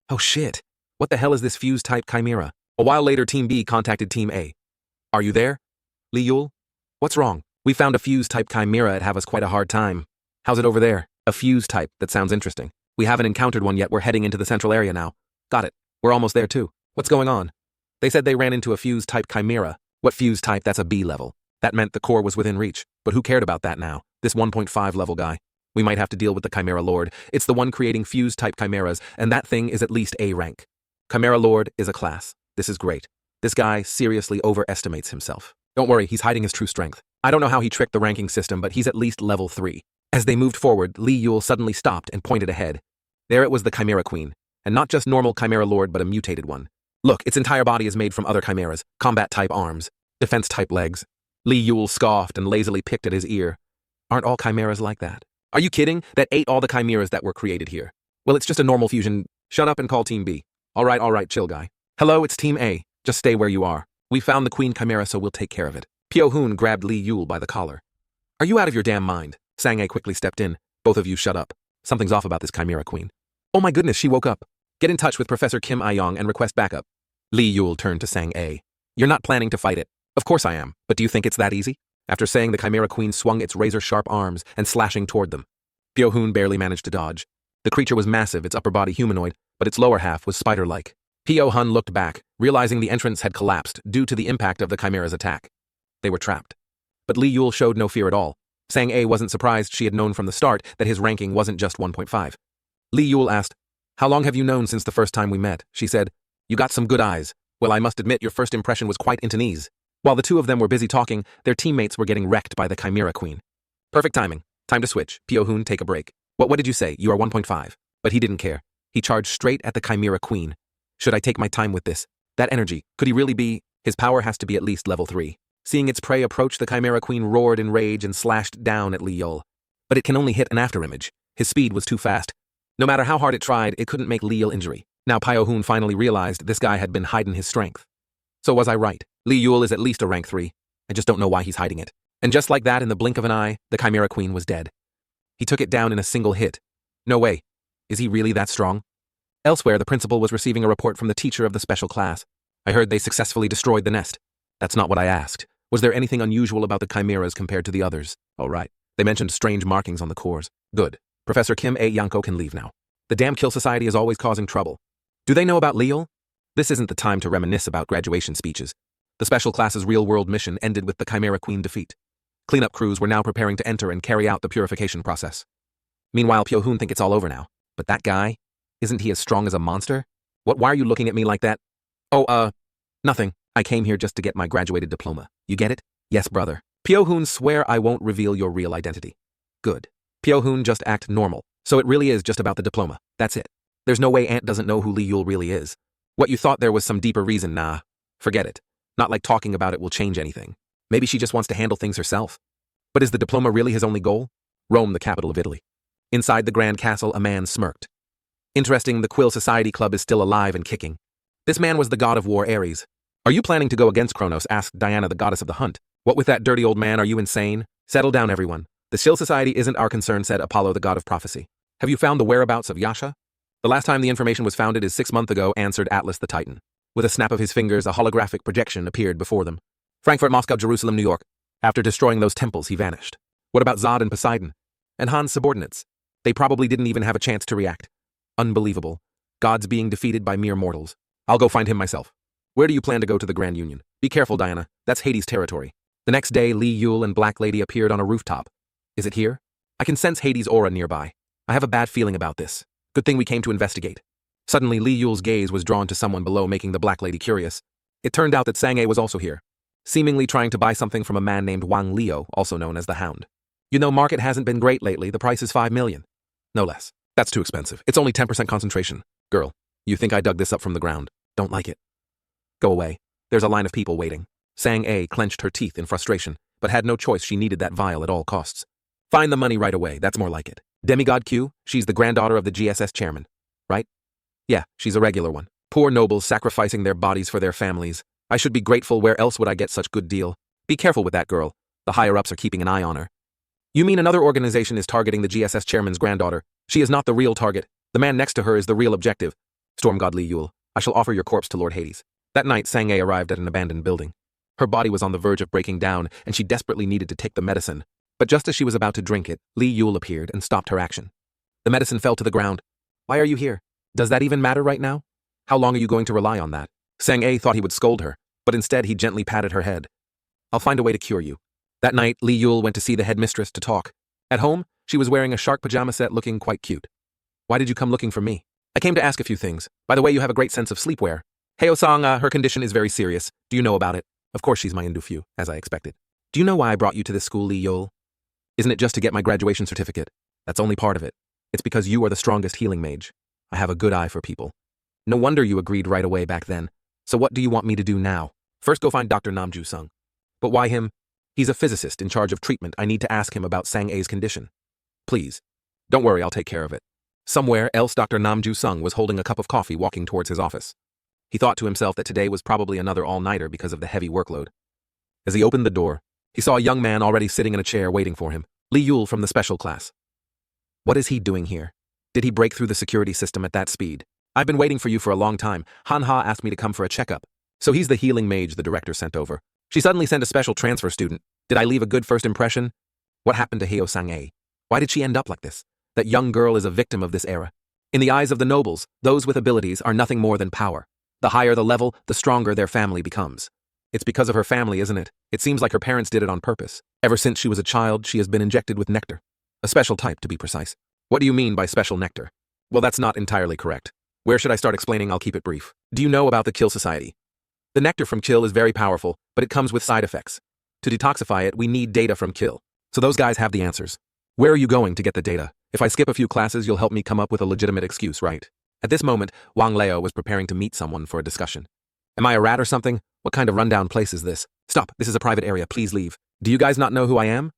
Oh shit! What the hell is this fuse-type chimera? A while later, Team B contacted Team A. Are you there? Li Yule? What's wrong? We found a fuse-type chimera. It'd have us quite a hard time. How's it over there? A fuse type. That sounds interesting. We haven't encountered one yet. We're heading into the central area now. Got it. We're almost there too. What's going on? They said they ran into a fuse-type chimera. What fuse type? That's a B level. That meant the core was within reach, but who cared about that now? This 1.5 level guy. We might have to deal with the Chimera Lord. It's the one creating fuse-type chimeras, and that thing is at least A rank. Chimera Lord is a class. This is great. This guy seriously overestimates himself. Don't worry, he's hiding his true strength. I don't know how he tricked the ranking system, but he's at least level 3. As they moved forward, Li Yul suddenly stopped and pointed ahead. There it was, the Chimera Queen. And not just normal Chimera Lord, but a mutated one. Look, its entire body is made from other chimeras, combat-type arms, defense-type legs. Li Yul scoffed and lazily picked at his ear. Aren't all chimeras like that? Are you kidding? That ate all the chimeras that were created here. Well, it's just a normal fusion. Shut up and call Team B. All right, chill guy. Hello, it's Team A. Just stay where you are. We found the Queen Chimera, so we'll take care of it. Pyo Hoon grabbed Li Yul by the collar. Are you out of your damn mind? Sang-A quickly stepped in. Both of you shut up. Something's off about this Chimera Queen. Oh my goodness, she woke up. Get in touch with Professor Kim Ayong and request backup. Li Yul turned to Sang-A. You're not planning to fight it. Of course I am, but do you think it's that easy? After saying, the Chimera Queen swung its razor-sharp arms and slashing toward them. Pyo Hoon barely managed to dodge. The creature was massive, its upper body humanoid, but its lower half was spider-like. Pyo Hoon looked back, realizing the entrance had collapsed due to the impact of the Chimera's attack. They were trapped. But Li Yul showed no fear at all. Sang-A wasn't surprised. She had known from the start that his ranking wasn't just 1.5. Li Yul asked, How long have you known since the first time we met? She said, You got some good eyes. Well, I must admit your first impression was quite Intonese. While the two of them were busy talking, their teammates were getting wrecked by the Chimera Queen. Perfect timing. Time to switch. Pyo Hoon, take a break. What did you say? You are 1.5. But he didn't care. He charged straight at the Chimera Queen. Should I take my time with this? That energy, could he really be? His power has to be at least level 3. Seeing its prey approach, the Chimera Queen roared in rage and slashed down at Li Yul. But it can only hit an afterimage. His speed was too fast. No matter how hard it tried, it couldn't make Li Yul injury. Now Pyo Hoon finally realized this guy had been hiding his strength. So was I right? Li Yul is at least a rank 3. I just don't know why he's hiding it. And just like that, in the blink of an eye, the Chimera Queen was dead. He took it down in a single hit. No way. Is he really that strong? Elsewhere, the principal was receiving a report from the teacher of the special class. I heard they successfully destroyed the nest. That's not what I asked. Was there anything unusual about the chimeras compared to the others? Oh, right. They mentioned strange markings on the cores. Good. Professor Kim A. Yanko can leave now. The damn Kill Society is always causing trouble. Do they know about Li Yul? This isn't the time to reminisce about graduation speeches. The special class's real-world mission ended with the Chimera Queen defeat. Cleanup crews were now preparing to enter and carry out the purification process. Meanwhile, Pyo Hoon think it's all over now. But that guy? Isn't he as strong as a monster? Why are you looking at me like that? Oh, nothing. I came here just to get my graduated diploma. You get it? Yes, brother. Pyo Hoon, swear I won't reveal your real identity. Good. Pyo Hoon, just act normal. So it really is just about the diploma. That's it. There's no way Aunt doesn't know who Li Yul really is. What you thought there was some deeper reason, nah. Forget it. Not like talking about it will change anything. Maybe she just wants to handle things herself. But is the diploma really his only goal? Rome, the capital of Italy. Inside the Grand Castle, a man smirked. Interesting, the Quill Society Club is still alive and kicking. This man was the god of war Ares. Are you planning to go against Kronos? Asked Diana, the goddess of the hunt. What with that dirty old man? Are you insane? Settle down, everyone. The Quill Society isn't our concern, said Apollo, the god of prophecy. Have you found the whereabouts of Yasha? The last time the information was founded is 6 months ago, answered Atlas the Titan. With a snap of his fingers, a holographic projection appeared before them. Frankfurt, Moscow, Jerusalem, New York. After destroying those temples, he vanished. What about Zod and Poseidon? And Han's subordinates? They probably didn't even have a chance to react. Unbelievable. Gods being defeated by mere mortals. I'll go find him myself. Where do you plan to go to the Grand Union? Be careful, Diana. That's Hades' territory. The next day, Li Yul and Black Lady appeared on a rooftop. Is it here? I can sense Hades' aura nearby. I have a bad feeling about this. Good thing we came to investigate. Suddenly, Li Yul's gaze was drawn to someone below, making the Black Lady curious. It turned out that Sang-A was also here, seemingly trying to buy something from a man named Wang Leo, also known as the Hound. You know, market hasn't been great lately. The price is 5 million. No less. That's too expensive. It's only 10% concentration. Girl, you think I dug this up from the ground. Don't like it. Go away. There's a line of people waiting. Sang-A clenched her teeth in frustration, but had no choice. She needed that vial at all costs. Find the money right away. That's more like it. Demigod Q, she's the granddaughter of the GSS chairman, right? Yeah, she's a regular one. Poor nobles sacrificing their bodies for their families. I should be grateful. Where else would I get such good deal? Be careful with that girl. The higher-ups are keeping an eye on her. You mean another organization is targeting the GSS chairman's granddaughter? She is not the real target. The man next to her is the real objective. Storm God Li Yul, I shall offer your corpse to Lord Hades. That night, Sang-A arrived at an abandoned building. Her body was on the verge of breaking down, and she desperately needed to take the medicine. But just as she was about to drink it, Li Yul appeared and stopped her action. The medicine fell to the ground. Why are you here? Does that even matter right now? How long are you going to rely on that? Sang-A thought he would scold her, but instead he gently patted her head. I'll find a way to cure you. That night, Li Yul went to see the headmistress to talk. At home, she was wearing a shark pajama set looking quite cute. Why did you come looking for me? I came to ask a few things. By the way, you have a great sense of sleepwear. Heo-sang, her condition is very serious. Do you know about it? Of course she's my Indufu, as I expected. Do you know why I brought you to this school, Li Yul? Isn't it just to get my graduation certificate? That's only part of it. It's because you are the strongest healing mage. I have a good eye for people. No wonder you agreed right away back then. So what do you want me to do now? First go find Dr. Namju-sung. But why him? He's a physicist in charge of treatment. I need to ask him about Sang-A's condition. Please. Don't worry, I'll take care of it. Somewhere else Dr. Namju-sung was holding a cup of coffee walking towards his office. He thought to himself that today was probably another all-nighter because of the heavy workload. As he opened the door, he saw a young man already sitting in a chair waiting for him, Li Yul from the special class. What is he doing here? Did he break through the security system at that speed? I've been waiting for you for a long time. Manhwa asked me to come for a checkup. So he's the healing mage the director sent over. She suddenly sent a special transfer student. Did I leave a good first impression? What happened to Heo-sang-A? Why did she end up like this? That young girl is a victim of this era. In the eyes of the nobles, those with abilities are nothing more than power. The higher the level, the stronger their family becomes. It's because of her family, isn't it? It seems like her parents did it on purpose. Ever since she was a child, she has been injected with nectar. A special type, to be precise. What do you mean by special nectar? Well, that's not entirely correct. Where should I start explaining? I'll keep it brief. Do you know about the Kill Society? The nectar from Kill is very powerful, but it comes with side effects. To detoxify it, we need data from Kill. So those guys have the answers. Where are you going to get the data? If I skip a few classes, you'll help me come up with a legitimate excuse, right? At this moment, Wang Leo was preparing to meet someone for a discussion. Am I a rat or something? What kind of rundown place is this? Stop, this is a private area, please leave. Do you guys not know who I am?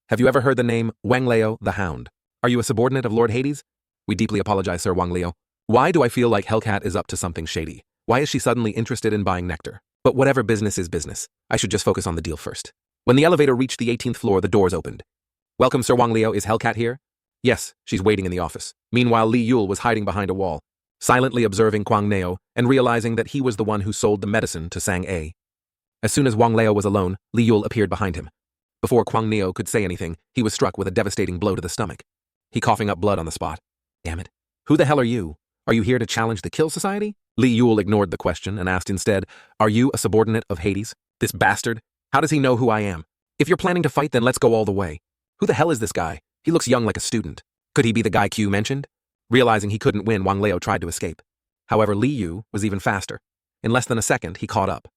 Have you ever heard the name Wang Leo the Hound? Are you a subordinate of Lord Hades? We deeply apologize, Sir Wang Leo. Why do I feel like Hellcat is up to something shady? Why is she suddenly interested in buying nectar? But whatever business is business. I should just focus on the deal first. When the elevator reached the 18th floor, the doors opened. Welcome, Sir Wang Leo. Is Hellcat here? Yes, she's waiting in the office. Meanwhile, Li Yul was hiding behind a wall, silently observing Kwang Neo and realizing that he was the one who sold the medicine to Sang-A. As soon as Wang Leo was alone, Li Yul appeared behind him. Before Kwang Neo could say anything, he was struck with a devastating blow to the stomach. He coughing up blood on the spot. Damn it. Who the hell are you? Are you here to challenge the Kill Society? Li Yul ignored the question and asked instead, are you a subordinate of Hades? This bastard? How does he know who I am? If you're planning to fight, then let's go all the way. Who the hell is this guy? He looks young like a student. Could he be the guy Q mentioned? Realizing he couldn't win, Wang Leo tried to escape. However, Li Yu was even faster. In less than a second, he caught up.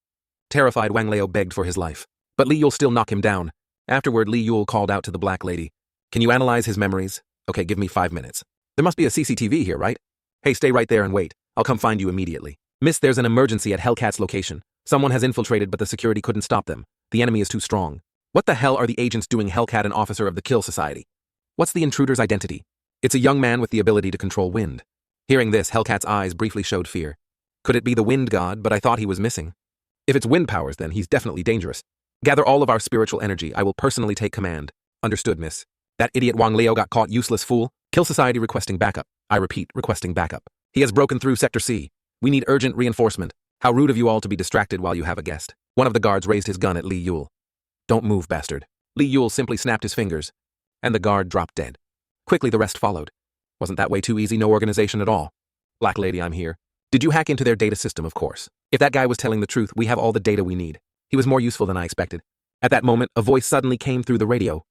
Terrified, Wang Leo begged for his life. But Li Yul still knocked him down. Afterward, Li Yul called out to the black lady. Can you analyze his memories? Okay, give me 5 minutes. There must be a CCTV here, right? Hey, stay right there and wait. I'll come find you immediately. Miss, there's an emergency at Hellcat's location. Someone has infiltrated, but the security couldn't stop them. The enemy is too strong. What the hell are the agents doing? Hellcat, an officer of the Kill Society. What's the intruder's identity? It's a young man with the ability to control wind. Hearing this, Hellcat's eyes briefly showed fear. Could it be the wind god? But I thought he was missing. If it's wind powers, then he's definitely dangerous. Gather all of our spiritual energy. I will personally take command. Understood, miss. That idiot Wang Leo got caught, useless fool. Kill Society requesting backup. I repeat, requesting backup. He has broken through Sector C. We need urgent reinforcement. How rude of you all to be distracted while you have a guest. One of the guards raised his gun at Li Yul. Don't move, bastard. Li Yul simply snapped his fingers, and the guard dropped dead. Quickly, the rest followed. Wasn't that way too easy? No organization at all. Black lady, I'm here. Did you hack into their data system? Of course. If that guy was telling the truth, we have all the data we need. He was more useful than I expected. At that moment, a voice suddenly came through the radio.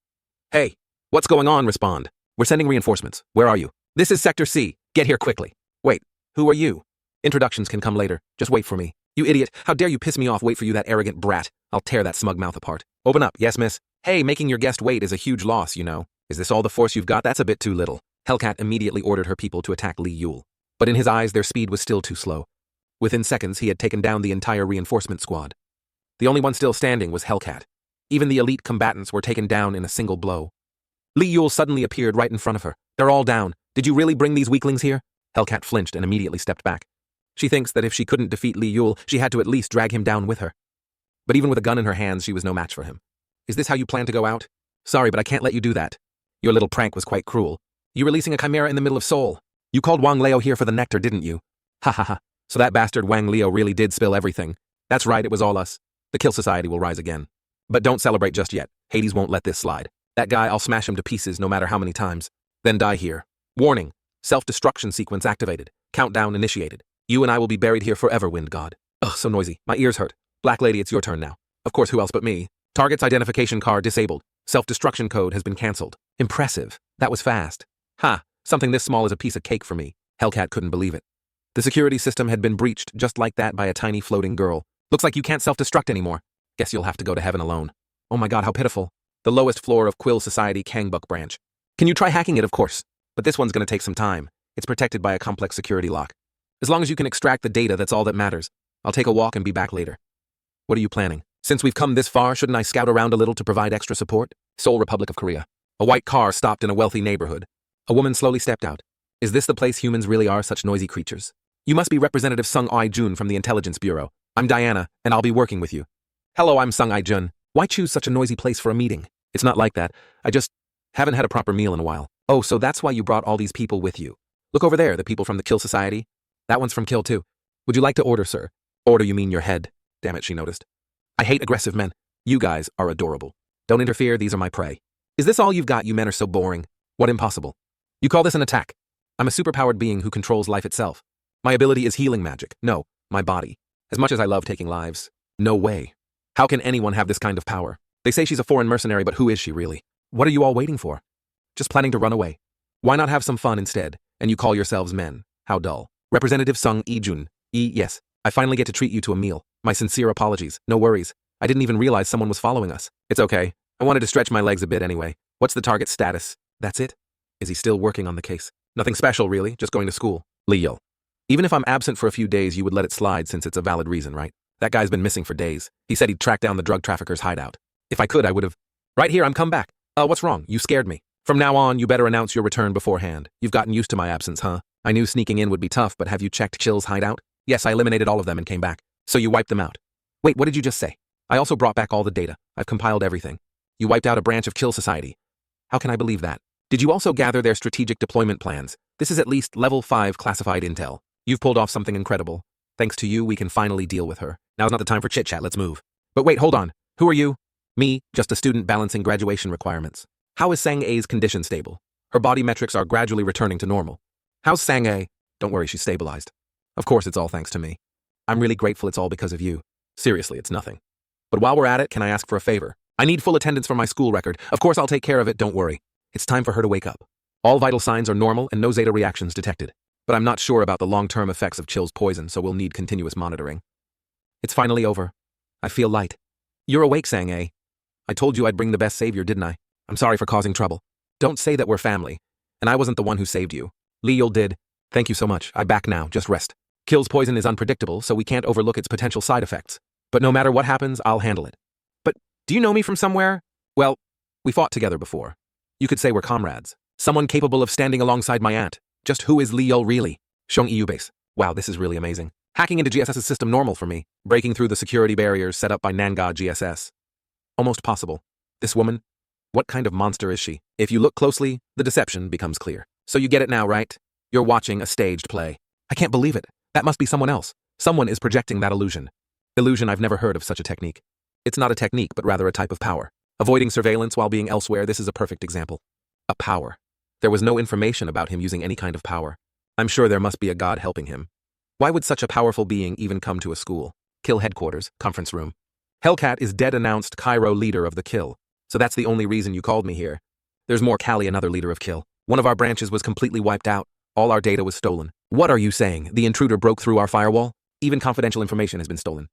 Hey, what's going on? Respond. We're sending reinforcements. Where are you? This is Sector C. Get here quickly. Wait, who are you? Introductions can come later. Just wait for me. You idiot, how dare you piss me off? Wait for you, that arrogant brat. I'll tear that smug mouth apart. Open up. Yes, miss. Hey, making your guest wait is a huge loss, you know. Is this all the force you've got? That's a bit too little. Hellcat immediately ordered her people to attack Li Yul. But in his eyes, their speed was still too slow. Within seconds, he had taken down the entire reinforcement squad. The only one still standing was Hellcat. Even the elite combatants were taken down in a single blow. Li Yul suddenly appeared right in front of her. They're all down. Did you really bring these weaklings here? Hellcat flinched and immediately stepped back. She thinks that if she couldn't defeat Li Yul, she had to at least drag him down with her. But even with a gun in her hands, she was no match for him. Is this how you plan to go out? Sorry, but I can't let you do that. Your little prank was quite cruel. You releasing a chimera in the middle of Seoul. You called Wang Leo here for the nectar, didn't you? Ha ha ha. So that bastard Wang Leo really did spill everything. That's right, it was all us. The Kill Society will rise again. But don't celebrate just yet. Hades won't let this slide. That guy, I'll smash him to pieces no matter how many times. Then die here. Warning. Self-destruction sequence activated. Countdown initiated. You and I will be buried here forever, Wind God. Ugh, so noisy. My ears hurt. Black lady, it's your turn now. Of course, who else but me? Target's identification card disabled. Self-destruction code has been cancelled. Impressive. That was fast. Ha, something this small is a piece of cake for me. Hellcat couldn't believe it. The security system had been breached just like that by a tiny floating girl. Looks like you can't self-destruct anymore. Guess you'll have to go to heaven alone. Oh my god, how pitiful. The lowest floor of Quill Society Kangbuk branch. Can you try hacking it, of course? But this one's gonna take some time. It's protected by a complex security lock. As long as you can extract the data, that's all that matters. I'll take a walk and be back later. What are you planning? Since we've come this far, shouldn't I scout around a little to provide extra support? Seoul, Republic of Korea. A white car stopped in a wealthy neighborhood. A woman slowly stepped out. Is this the place humans really are, such noisy creatures? You must be Representative Sung I-jun from the Intelligence Bureau. I'm Diana, and I'll be working with you. Hello, I'm Sung I-jun. Why choose such a noisy place for a meeting? It's not like that. I just haven't had a proper meal in a while. Oh, so that's why you brought all these people with you. Look over there, the people from the Kill Society. That one's from Kill too. Would you like to order, sir? Order, you mean your head. Damn it, she noticed. I hate aggressive men. You guys are adorable. Don't interfere, these are my prey. Is this all you've got? You men are so boring. What impossible? You call this an attack? I'm a superpowered being who controls life itself. My ability is healing magic. No, my body. As much as I love taking lives, no way. How can anyone have this kind of power? They say she's a foreign mercenary, but who is she really? What are you all waiting for? Just planning to run away. Why not have some fun instead? And you call yourselves men. How dull. Representative Sung I-jun. Yes, I finally get to treat you to a meal. My sincere apologies. No worries. I didn't even realize someone was following us. It's okay. I wanted to stretch my legs a bit anyway. What's the target status? That's it? Is he still working on the case? Nothing special, really. Just going to school. Leo. Even if I'm absent for a few days, you would let it slide since it's a valid reason, right? That guy's been missing for days. He said he'd track down the drug trafficker's hideout. If I could, I would have. Right here, I'm come back. What's wrong? You scared me. From now on, you better announce your return beforehand. You've gotten used to my absence, huh? I knew sneaking in would be tough, but have you checked Chill's hideout? Yes, I eliminated all of them and came back. So you wiped them out. Wait, what did you just say? I also brought back all the data. I've compiled everything. You wiped out a branch of Kill Society. How can I believe that? Did you also gather their strategic deployment plans? This is at least level 5 classified intel. You've pulled off something incredible. Thanks to you, we can finally deal with her. Now's not the time for chit-chat, let's move. But wait, hold on. Who are you? Me, just a student balancing graduation requirements. How is Sang-a's condition stable? Her body metrics are gradually returning to normal. How's Sang-a? Don't worry, she's stabilized. Of course, it's all thanks to me. I'm really grateful it's all because of you. Seriously, it's nothing. But while we're at it, can I ask for a favor? I need full attendance for my school record. Of course, I'll take care of it, don't worry. It's time for her to wake up. All vital signs are normal and no zeta reactions detected. But I'm not sure about the long-term effects of Chill's poison, so we'll need continuous monitoring. It's finally over. I feel light. You're awake, Sang-a. I told you I'd bring the best savior, didn't I? I'm sorry for causing trouble. Don't say that we're family. And I wasn't the one who saved you. Leol did. Thank you so much. I'm back now, just rest. Kill's poison is unpredictable, so we can't overlook its potential side effects. But no matter what happens, I'll handle it. But do you know me from somewhere? Well, we fought together before. You could say we're comrades. Someone capable of standing alongside my aunt. Just who is Leol really? Shong EU base. Wow, this is really amazing. Hacking into GSS's system normal for me. Breaking through the security barriers set up by Nanga GSS. Almost possible. This woman? What kind of monster is she? If you look closely, the deception becomes clear. So you get it now, right? You're watching a staged play. I can't believe it. That must be someone else. Someone is projecting that illusion. Illusion, I've never heard of such a technique. It's not a technique, but rather a type of power. Avoiding surveillance while being elsewhere, this is a perfect example. A power. There was no information about him using any kind of power. I'm sure there must be a god helping him. Why would such a powerful being even come to a school? Kill headquarters, conference room. Hellcat is dead, announced Cairo leader of the Kill. So that's the only reason you called me here. There's more Callie, another leader of Kill. One of our branches was completely wiped out. All our data was stolen. What are you saying? The intruder broke through our firewall? Even confidential information has been stolen.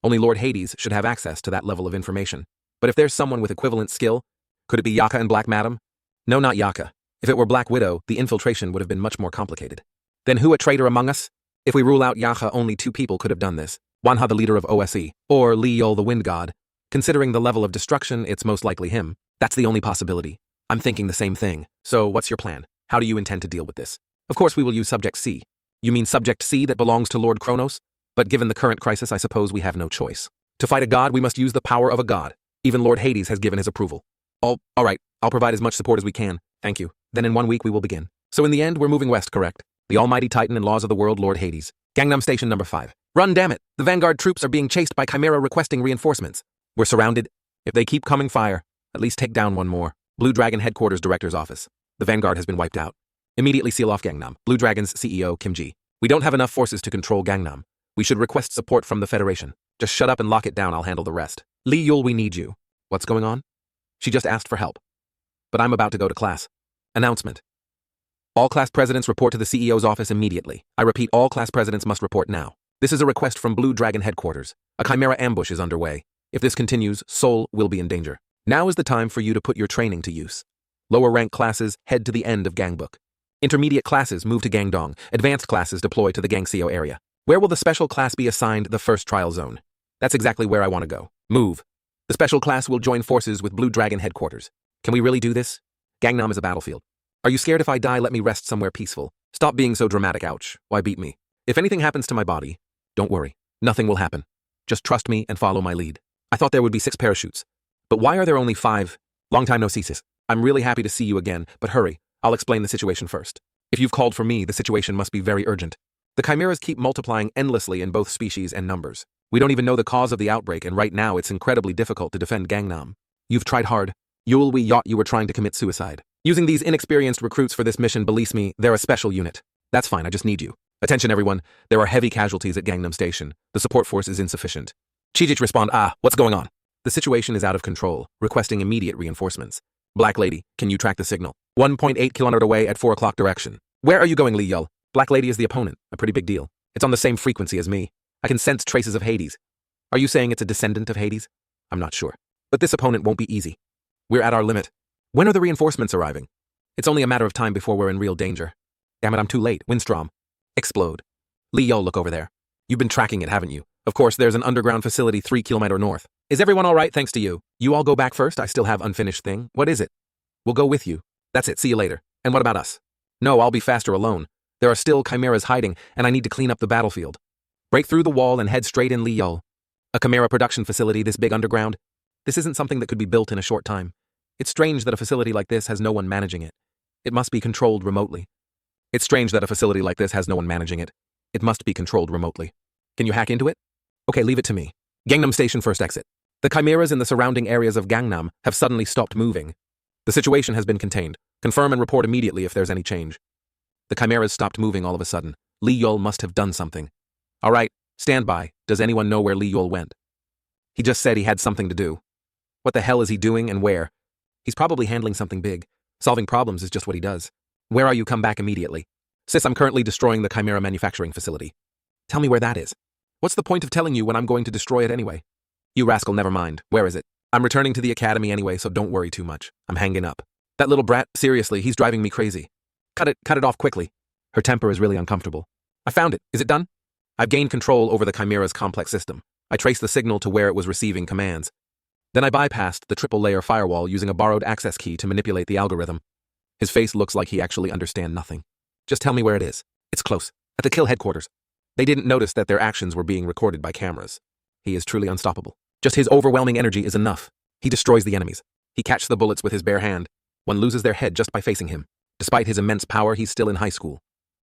Only Lord Hades should have access to that level of information. But if there's someone with equivalent skill, could it be Yaka and Black Madam? No, not Yaka. If it were Black Widow, the infiltration would have been much more complicated. Then who a traitor among us? If we rule out Yaka, only 2 people could have done this. Wanha, the leader of OSE, or Leol, the wind god. Considering the level of destruction, it's most likely him. That's the only possibility. I'm thinking the same thing. So what's your plan? How do you intend to deal with this? Of course we will use Subject C. You mean Subject C that belongs to Lord Kronos? But given the current crisis, I suppose we have no choice. To fight a god, we must use the power of a god. Even Lord Hades has given his approval. All right, I'll provide as much support as we can. Thank you. Then in 1 week we will begin. So in the end, we're moving west, correct? The almighty titan and laws of the world, Lord Hades. Gangnam Station number 5. Run, damn it! The Vanguard troops are being chased by Chimera requesting reinforcements. We're surrounded. If they keep coming, fire. At least take down one more. Blue Dragon Headquarters Director's Office. The Vanguard has been wiped out. Immediately seal off Gangnam. Blue Dragon's CEO, Kim Ji. We don't have enough forces to control Gangnam. We should request support from the Federation. Just shut up and lock it down, I'll handle the rest. Lee Yul, we need you. What's going on? She just asked for help. But I'm about to go to class. Announcement. All class presidents report to the CEO's office immediately. I repeat, all class presidents must report now. This is a request from Blue Dragon headquarters. A chimera ambush is underway. If this continues, Seoul will be in danger. Now is the time for you to put your training to use. Lower rank classes head to the end of Gangbook. Intermediate classes move to Gangdong. Advanced classes deploy to the Gangseo area. Where will the special class be assigned the first trial zone? That's exactly where I want to go. Move. The special class will join forces with Blue Dragon headquarters. Can we really do this? Gangnam is a battlefield. Are you scared if I die, let me rest somewhere peaceful? Stop being so dramatic, ouch. Why beat me? If anything happens to my body, don't worry. Nothing will happen. Just trust me and follow my lead. I thought there would be 6 parachutes. But why are there only 5? Long time no see, sis. I'm really happy to see you again, but hurry. I'll explain the situation first. If you've called for me, the situation must be very urgent. The chimeras keep multiplying endlessly in both species and numbers. We don't even know the cause of the outbreak, and right now it's incredibly difficult to defend Gangnam. You've tried hard. Yul we yacht you were trying to commit suicide. Using these inexperienced recruits for this mission, believe me, they're a special unit. That's fine, I just need you. Attention everyone, there are heavy casualties at Gangnam Station. The support force is insufficient. Chijich respond, what's going on? The situation is out of control, requesting immediate reinforcements. Black Lady, can you track the signal? 1.8 kilometer away at 4 o'clock direction. Where are you going, Lee Yul? Black Lady is the opponent, a pretty big deal. It's on the same frequency as me. I can sense traces of Hades. Are you saying it's a descendant of Hades? I'm not sure. But this opponent won't be easy. We're at our limit. When are the reinforcements arriving? It's only a matter of time before we're in real danger. Damn it, I'm too late. Windstrom. Explode. Lee Yul, look over there. You've been tracking it, haven't you? Of course, there's an underground facility 3 kilometers north. Is everyone all right thanks to you? You all go back first, I still have unfinished thing. What is it? We'll go with you. That's it, see you later. And what about us? No, I'll be faster alone. There are still chimeras hiding, and I need to clean up the battlefield. Break through the wall and head straight in, Lee Yul. A chimera production facility this big underground? This isn't something that could be built in a short time. It's strange that a facility like this has no one managing it. It must be controlled remotely. It's strange that a facility like this has no one managing it. It must be controlled remotely. Can you hack into it? Okay, leave it to me. Gangnam Station first exit. The chimeras in the surrounding areas of Gangnam have suddenly stopped moving. The situation has been contained. Confirm and report immediately if there's any change. The chimeras stopped moving all of a sudden. Lee Yul must have done something. All right, stand by. Does anyone know where Lee Yul went? He just said he had something to do. What the hell is he doing and where? He's probably handling something big. Solving problems is just what he does. Where are you? Come back immediately. Sis, I'm currently destroying the chimera manufacturing facility. Tell me where that is. What's the point of telling you when I'm going to destroy it anyway? You rascal, never mind. Where is it? I'm returning to the academy anyway, so don't worry too much. I'm hanging up. That little brat, seriously, he's driving me crazy. Cut it off quickly. Her temper is really uncomfortable. I found it. Is it done? I've gained control over the chimera's complex system. I traced the signal to where it was receiving commands. Then I bypassed the triple-layer firewall using a borrowed access key to manipulate the algorithm. His face looks like he actually understands nothing. Just tell me where it is. It's close. At the kill headquarters. They didn't notice that their actions were being recorded by cameras. He is truly unstoppable. Just his overwhelming energy is enough. He destroys the enemies. He catches the bullets with his bare hand. One loses their head just by facing him. Despite his immense power, he's still in high school.